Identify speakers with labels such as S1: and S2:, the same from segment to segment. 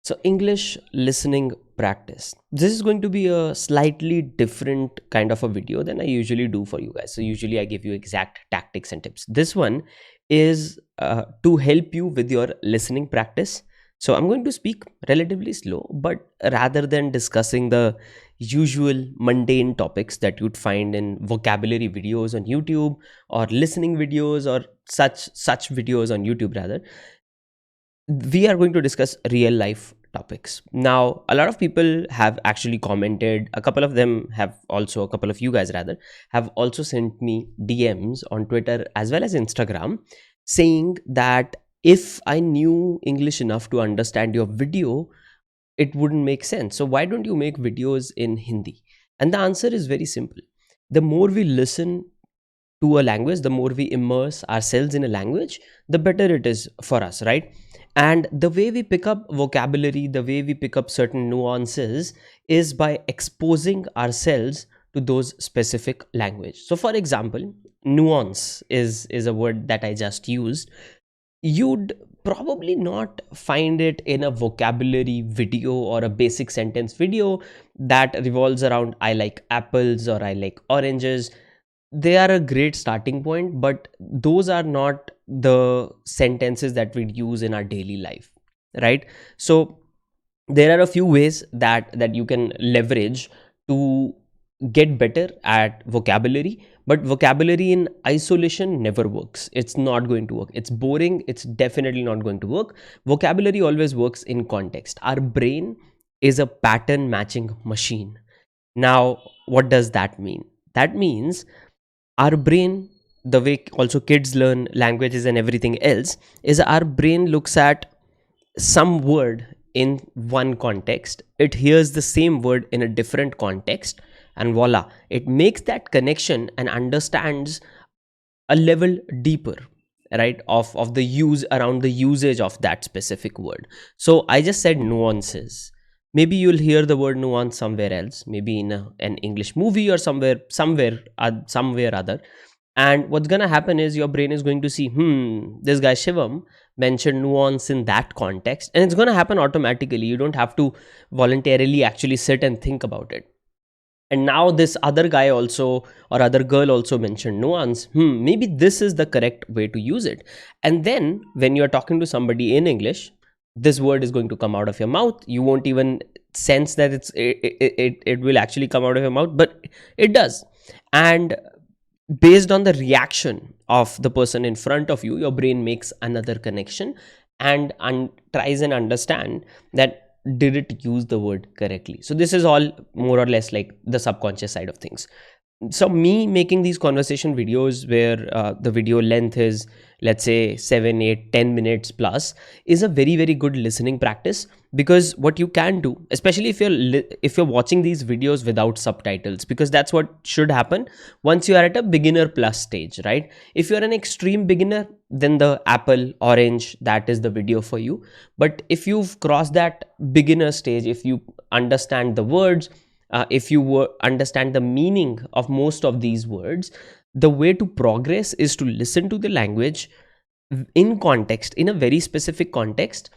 S1: So English listening practice. This is going to be a slightly different kind of a video than I usually do for you guys. So usually I give you exact tactics and tips. This one is to help you with your listening practice. So I'm going to speak relatively slow, but rather than discussing the usual mundane topics that you'd find in vocabulary videos on YouTube or listening videos or such videos on YouTube rather, we are going to discuss real life topics. Now, a lot of people have actually commented, a couple of them have also, a couple of you guys rather, have also sent me DMs on Twitter as well as Instagram saying that if I knew English enough to understand your video, it wouldn't make sense. So, why don't you make videos in Hindi? And the answer is very simple. The more we listen to a language, the more we immerse ourselves in a language, the better it is for us, right? And the way we pick up vocabulary, the way we pick up certain nuances is by exposing ourselves to those specific language. So for example, nuance is a word that I just used. You'd probably not find it in a vocabulary video or a basic sentence video that revolves around I like apples or I like oranges. They are a great starting point, but those are not the sentences that we'd use in our daily life, right? So there are a few ways that you can leverage to get better at vocabulary, but vocabulary in isolation never works. It's not going to work. It's boring. It's definitely not going to work. Vocabulary always works in context. Our brain is a pattern matching machine. Now, what does that mean? That means our brain, the way also kids learn languages and everything else, is our brain looks at some word in one context, it hears the same word in a different context, and voila, it makes that connection and understands a level deeper, right, of the use around the usage of that specific word. So I just said nuances. Maybe you'll hear the word nuance somewhere else, maybe in an English movie or somewhere other. And what's gonna happen is your brain is going to see, this guy Shivam mentioned nuance in that context, and it's gonna happen automatically. You don't have to voluntarily actually sit and think about it. And now this other guy also or other girl also mentioned nuance. Maybe this is the correct way to use it. And then when you're talking to somebody in English, this word is going to come out of your mouth. You won't even sense that it will actually come out of your mouth, but it does. And based on the reaction of the person in front of you, your brain makes another connection and tries and understand that did it use the word correctly. So this is all more or less like the subconscious side of things. So me making these conversation videos where the video length is, let's say, 7, 8, 10 minutes plus, is a very, very good listening practice. Because what you can do, especially if you're watching these videos without subtitles, because that's what should happen once you are at a beginner plus stage, right? If you're an extreme beginner, then the apple orange, that is the video for you. But if you've crossed that beginner stage, if you understand the words, if you understand the meaning of most of these words, the way to progress is to listen to the language in context, in a very specific context.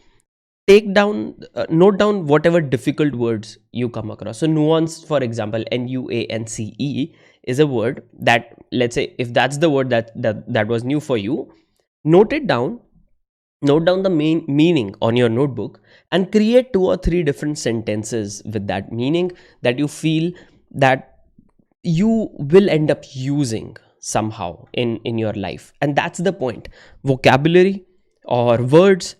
S1: Note down whatever difficult words you come across. So nuance, for example, nuance is a word that, let's say, if that's the word that was new for you, note it down. Note down the main meaning on your notebook and create 2 or 3 different sentences with that meaning that you feel that you will end up using somehow in your life. And that's the point. Vocabulary or words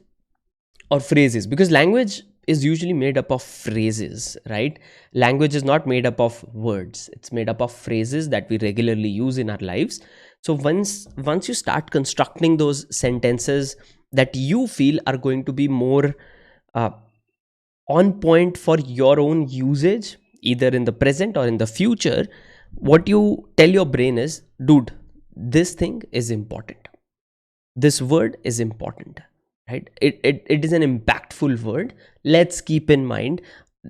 S1: or phrases, because language is usually made up of phrases, right? Language is not made up of words. It's made up of phrases that we regularly use in our lives. So once you start constructing those sentences that you feel are going to be more on point for your own usage, either in the present or in the future, what you tell your brain is, dude, this thing is important. This word is important, right? It is an impactful word. Let's keep in mind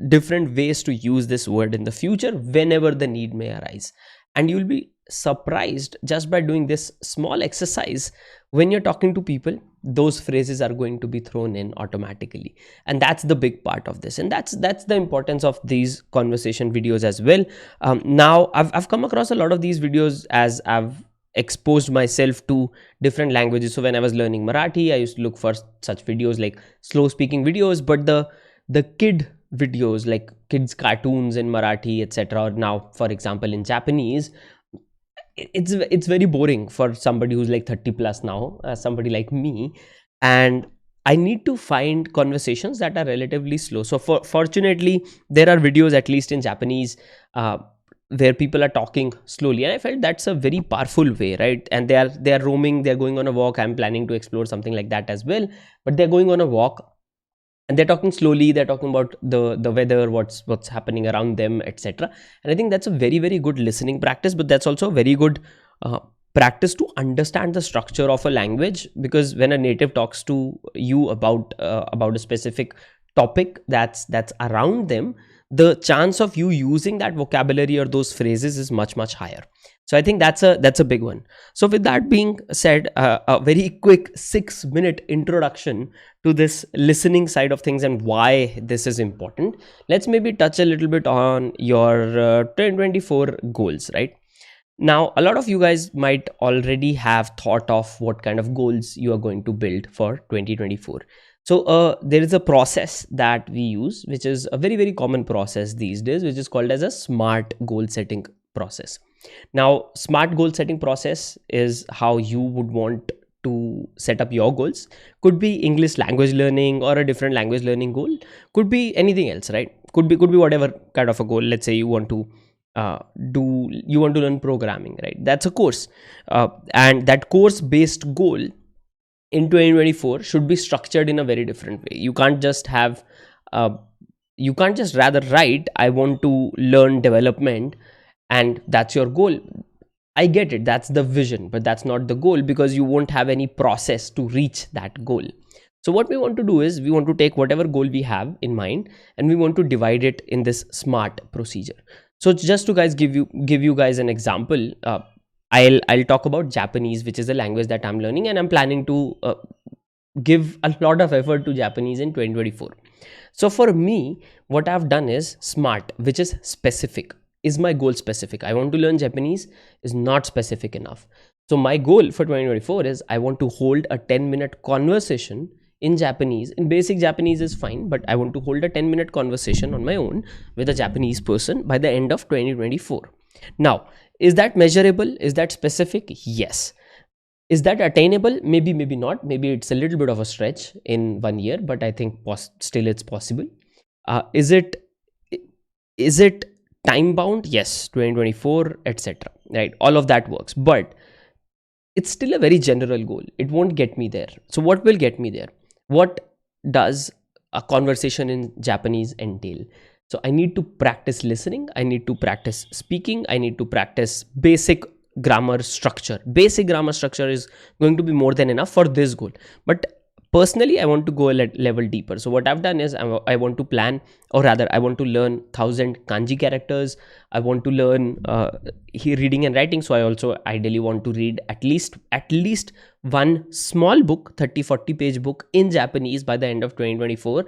S1: different ways to use this word in the future whenever the need may arise. And you'll be surprised just by doing this small exercise. When you're talking to people, those phrases are going to be thrown in automatically, and that's the big part of this, and that's the importance of these conversation videos as well. Now I've come across a lot of these videos as I've exposed myself to different languages. So when I was learning Marathi, I used to look for such videos like slow speaking videos, but the kid videos like kids cartoons in Marathi, etc., or now for example in Japanese, it's very boring for somebody who's like 30 plus now, somebody like me. And I need to find conversations that are relatively slow. So fortunately there are videos, at least in Japanese, where people are talking slowly, and I felt that's a very powerful way, right? And they are roaming, they're going on a walk. I'm planning to explore something like that as well, but they're going on a walk and they're talking slowly, they're talking about the weather, what's happening around them, etc. And I think that's a very, very good listening practice, but that's also a very good uh, practice to understand the structure of a language, because when a native talks to you about a specific topic that's around them, the chance of you using that vocabulary or those phrases is much, much higher. So I think that's a big one. So with that being said, a very quick 6-minute introduction to this listening side of things and why this is important. Let's maybe touch a little bit on your 2024 goals, right? Now, a lot of you guys might already have thought of what kind of goals you are going to build for 2024. So there is a process that we use, which is a very, very common process these days, which is called as a SMART goal setting process. Now, SMART goal setting process is how you would want to set up your goals. Could be English language learning or a different language learning goal. Could be anything else, right? Could be whatever kind of a goal. Let's say you want to you want to learn programming, right? That's a course, and that course based goal in 2024 should be structured in a very different way. You can't just have you can't just rather write I want to learn development and that's your goal. I get it, that's the vision, but that's not the goal, because you won't have any process to reach that goal. So what we want to do is we want to take whatever goal we have in mind and we want to divide it in this SMART procedure. So just to guys give you guys an example, I'll talk about Japanese, which is a language that I'm learning, and I'm planning to give a lot of effort to Japanese in 2024. So for me, what I've done is SMART, which is specific. Is my goal specific? I want to learn Japanese is not specific enough. So my goal for 2024 is I want to hold a 10-minute conversation in Japanese. In basic Japanese is fine, but I want to hold a 10-minute conversation on my own with a Japanese person by the end of 2024. Now, is that measurable? Is that specific? Yes. Is that attainable? Maybe, maybe not. Maybe it's a little bit of a stretch in 1 year, but I think still it's possible. Is it time bound? Yes, 2024, etc. Right? All of that works, but it's still a very general goal. It won't get me there. So what will get me there? What does a conversation in Japanese entail? So I need to practice listening. I need to practice speaking. I need to practice basic grammar structure. Basic grammar structure is going to be more than enough for this goal. But personally, I want to go a level deeper. So what I've done is I want to plan, or rather I want to learn 1,000 kanji characters. I want to learn reading and writing. So I also ideally want to read at least one small book, 30-40 page book in Japanese by the end of 2024,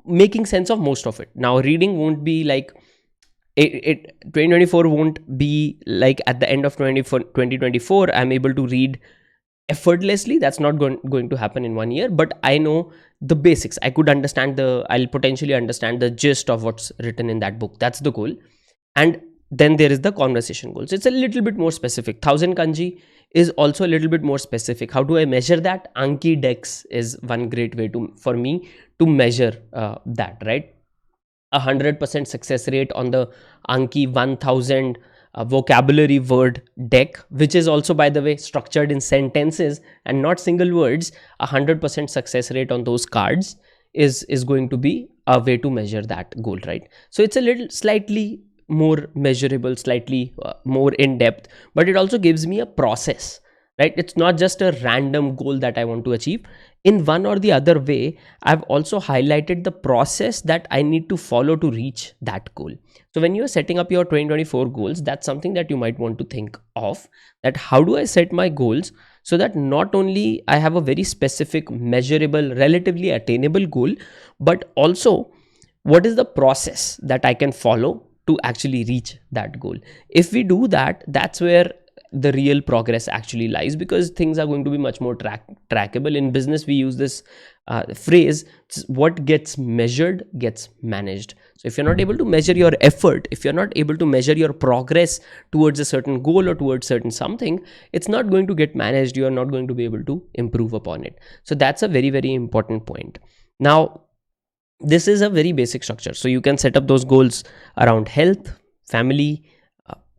S1: making sense of most of it. Now reading won't be like 2024 won't be like at the end of 2024 I'm able to read effortlessly. That's not going to happen in 1 year, but I know the basics. I'll potentially understand the gist of what's written in that book. That's the goal. And then there is the conversation goal. So it's a little bit more specific. 1,000 kanji is also a little bit more specific. How do I measure that? Anki Dex is one great way for me to measure that, right? 100% success rate on the Anki 1000 vocabulary word deck, which is also, by the way, structured in sentences and not single words. 100% success rate on those cards is going to be a way to measure that goal, right? So it's a little slightly more measurable, slightly more in depth, but it also gives me a process right? It's not just a random goal that I want to achieve. In one or the other way, I've also highlighted the process that I need to follow to reach that goal. So when you're setting up your 2024 goals, that's something that you might want to think of, that how do I set my goals so that not only I have a very specific, measurable, relatively attainable goal, but also what is the process that I can follow to actually reach that goal. If we do that, that's where the real progress actually lies, because things are going to be much more trackable. In business, we use this phrase, what gets measured gets managed. So if you're not able to measure your effort, if you're not able to measure your progress towards a certain goal or towards certain something, it's not going to get managed. You're not going to be able to improve upon it. So that's a very, very important point. Now, this is a very basic structure. So you can set up those goals around health, family,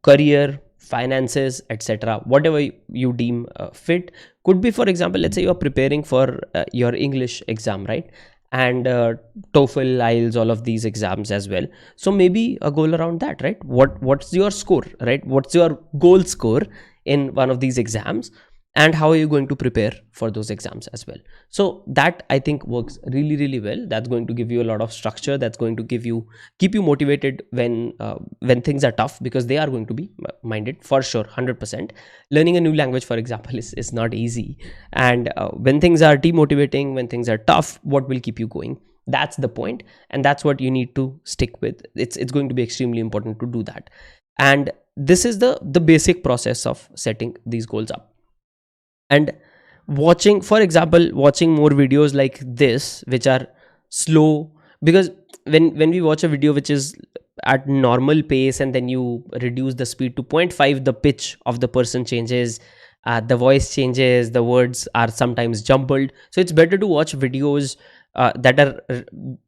S1: career, finances, etc., whatever you deem fit. Could be, for example, let's say you're preparing for your English exam, right? And TOEFL, IELTS, all of these exams as well. So maybe a goal around that, right? What's your score, right? What's your goal score in one of these exams, and how are you going to prepare for those exams as well? So that, I think, works really, really well. That's going to give you a lot of structure. That's going to keep you motivated when things are tough, because they are going to be minded for sure, 100%. Learning a new language, for example, is not easy. And when things are demotivating, when things are tough, what will keep you going? That's the point, and that's what you need to stick with. It's going to be extremely important to do that. And this is the basic process of setting these goals up. And watching, for example, watching more videos like this, which are slow, because when we watch a video which is at normal pace and then you reduce the speed to 0.5, the pitch of the person changes, the voice changes, the words are sometimes jumbled. So it's better to watch videos that are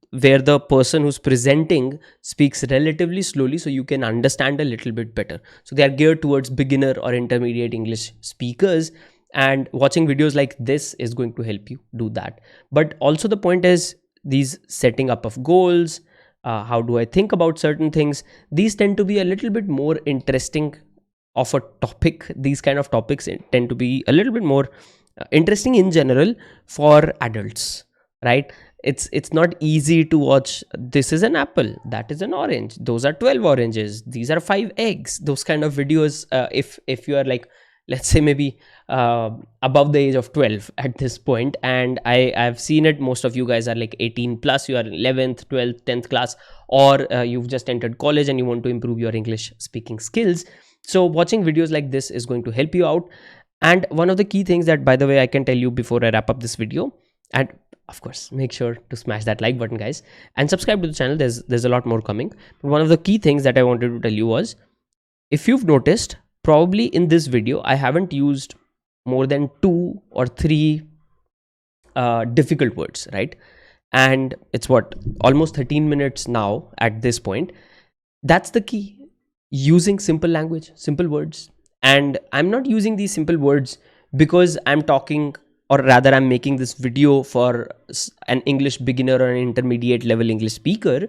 S1: where the person who's presenting speaks relatively slowly, so you can understand a little bit better. So they are geared towards beginner or intermediate English speakers, and watching videos like this is going to help you do that. But also the point is, these setting up of goals, how do I think about certain things, these tend to be a little bit more interesting of a topic. These kind of topics tend to be a little bit more interesting in general for adults, right? It's not easy to watch, this is an apple, that is an orange, those are 12 oranges, these are 5 eggs, those kind of videos. If you are like, let's say maybe above the age of 12 at this point, and I've seen it, most of you guys are like 18 plus, you are 11th, 12th, 10th class, or you've just entered college and you want to improve your English speaking skills. So watching videos like this is going to help you out. And one of the key things that, by the way, I can tell you before I wrap up this video, and of course make sure to smash that like button, guys, and subscribe to the channel. There's a lot more coming. But one of the key things that I wanted to tell you was, if you've noticed, probably in this video I haven't used more than 2 or 3 difficult words, right? And it's what, almost 13 minutes now at this point. That's the key, using simple language, simple words. And I'm not using these simple words because I'm talking, or rather I'm making this video for an English beginner or an intermediate level English speaker.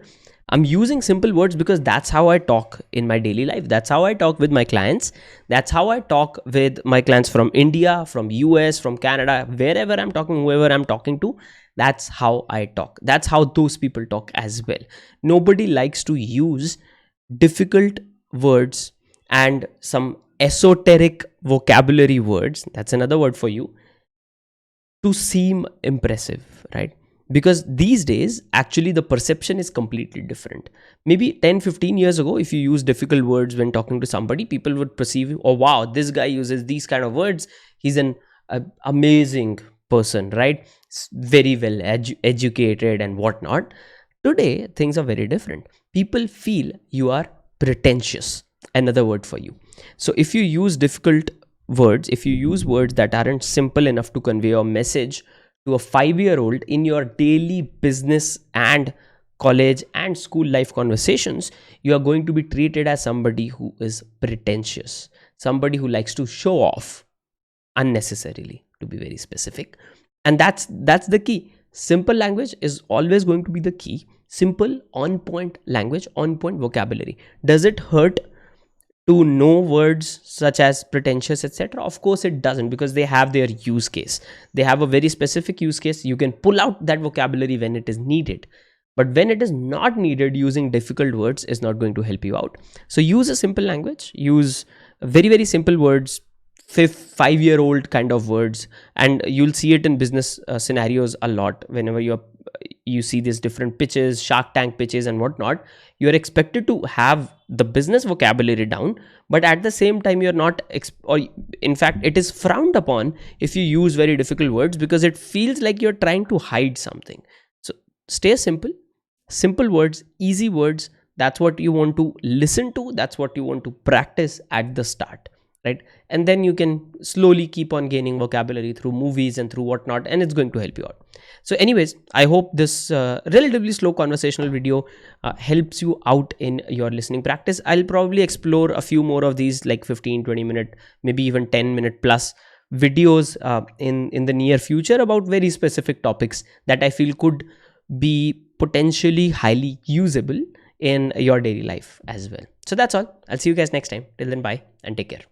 S1: I'm using simple words because that's how I talk in my daily life. That's how I talk with my clients. That's how I talk with my clients from India, from US, from Canada, wherever I'm talking, whoever I'm talking to. That's how I talk. That's how those people talk as well. Nobody likes to use difficult words and some esoteric vocabulary words, that's another word for you, to seem impressive, right? Because these days, actually, the perception is completely different. Maybe 10-15 years ago, if you use difficult words when talking to somebody, people would perceive, oh wow, this guy uses these kind of words, he's an amazing person, right? Very well educated and whatnot. Today, things are very different. People feel you are pretentious, another word for you. So if you use difficult words, if you use words that aren't simple enough to convey your message to a 5-year-old in your daily business and college and school life conversations, you are going to be treated as somebody who is pretentious, somebody who likes to show off unnecessarily, to be very specific. And that's the key. Simple language is always going to be the key. Simple, on point language, on point vocabulary. Does it hurt to know words such as pretentious, etc.? Of course it doesn't, because they have their use case. They have a very specific use case. You can pull out that vocabulary when it is needed, but when it is not needed, using difficult words is not going to help you out. So use a simple language, use very, very simple words, 5-year old kind of words. And you'll see it in business scenarios a lot. Whenever you see these different pitches, Shark Tank pitches and whatnot, you're expected to have the business vocabulary down, but at the same time you're not or in fact it is frowned upon if you use very difficult words, because it feels like you're trying to hide something. So stay simple words, easy words. That's what you want to listen to, that's what you want to practice at the start, right? And then you can slowly keep on gaining vocabulary through movies and through whatnot, and it's going to help you out. So anyways, I hope this relatively slow conversational video helps you out in your listening practice. I'll probably explore a few more of these, like 15-20 minute, maybe even 10-minute plus videos in the near future, about very specific topics that I feel could be potentially highly usable in your daily life as well. So that's all. I'll see you guys next time. Till then, bye and take care.